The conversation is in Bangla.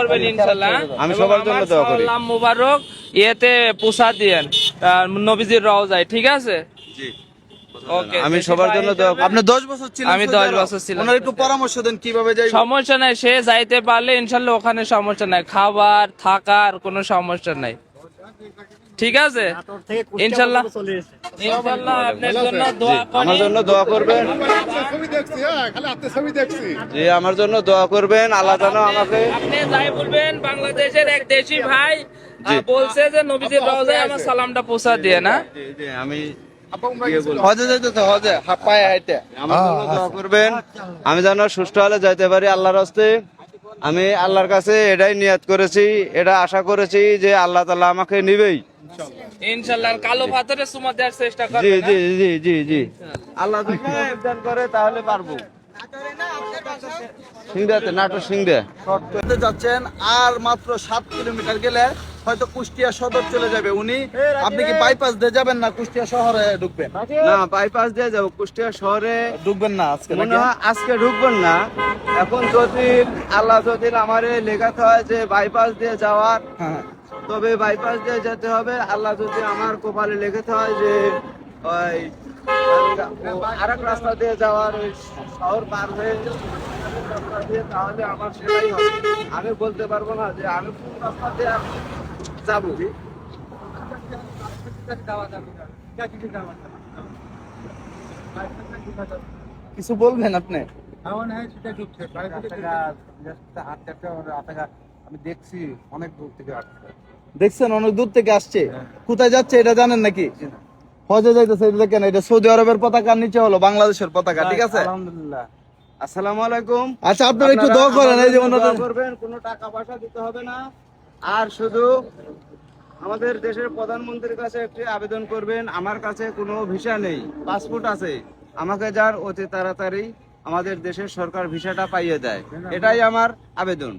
করবেন ইনশাআল্লাহ। আমি সবার জন্য দোয়া করি। সালাম মুবারক ইয়েতে পৌঁছা দিয়েন নবীজির রওজায়, ঠিক আছে? জি ওকে, আমি সবার জন্য দোয়া করি। আপনি 10 বছর ছিলেন? আমি 10 বছর ছিলাম। ওনার একটু পরামর্শ দেন কিভাবে যাই। সমস্যা নাই, সে যাইতে পারলে ইনশাল্লাহ ওখানে সমস্যা নাই, খাবার থাকার কোনো সমস্যা নাই, ঠিক আছে? ইনশাল্লাহ ইনশাল্লাহ আপনার জন্য দোয়া করি। আমার জন্য দোয়া করবেন। জি আমার জন্য দোয়া করবেন, আল্লাহ যেন আমাকে। আপনি যাই বলবেন, বাংলাদেশের এক দেশি ভাই বলছে যে নবীজির রওজায় আমার সালামটা পৌঁছা দিয়ে না। জি জি আমি হজে যাইতেছে, হজে পায়ে হাইটে। আমার জন্য দোয়া করবেন, আমি যেন সুস্থ হলে যাইতে পারি আল্লাহর রাস্তে। আমি আল্লাহর কাছে এটাই নিয়ত করেছি, এটা আশা করেছি যে আল্লাহ তাআলা আমাকে নিবেই ইনশাল্লাহ কালো পাথরে চুমা দেওয়ার চেষ্টা জি করবেন। জি জি জি জি আল্লাহ যদি ইবদান করে তাহলে পারবো। সিংড়াতে নাটোর সিংড়া করতে যাচ্ছেন, আর মাত্র 7 কিলোমিটার গেলে হয়তো কুষ্টিয়া সদর চলে যাবে উনি। আপনি কি বাইপাস দিয়ে যাবেন না কুষ্টিয়া শহরে ঢুকবেন? না বাইপাস দিয়ে যাবো কুষ্টিয়া শহরে। ঢুকবেন না আজকে মনে নাকি? হয় আজকে ঢুকবেন না। এখন যদি আল্লাহ যদি আমারে লেখাতে হয় যে বাইপাস দিয়ে যাওয়ার, হ্যাঁ। তবে বাইপাস দিয়ে যেতে হবে। আল্লাহ যদি আমার কপালে লেখাতে হয় যে ওই আরেক রাস্তা দিয়ে যাওয়ার, ওই শহর পার হয়ে রাস্তা দিয়ে, তাহলে আমার সেটাই হবে। আমি বলতে পারবো না যে আমি কোন রাস্তা দিয়ে যাবো। কিছু বলবেন আপনি? আমি দেখছি অনেক দূর থেকে আসছে। দেখছেন অনেক দূর থেকে আসছে। কোথায় যাচ্ছে এটা জানেন নাকি? হজে যাইতেছে। এটা দেখেন, এটা সৌদি আরবের পতাকার নিচে হলো বাংলাদেশের পতাকা, ঠিক আছে? আলহামদুলিল্লাহ। আসসালামু আলাইকুম। আচ্ছা আপনারা একটু দোয়া করেন, এই যে দোয়া ওনাদের। করবেন, কোনো টাকা পয়সা দিতে হবে না। আর শুধু আমাদের দেশের প্রধানমন্ত্রীর কাছে একটি আবেদন করবেন, আমার কাছে কোনো ভিসা নেই, পাসপোর্ট আছে, আমাকে যার অতি তাড়াতাড়ি আমাদের দেশের সরকার ভিসাটা পাইয়ে দেয়, এটাই আমার আবেদন।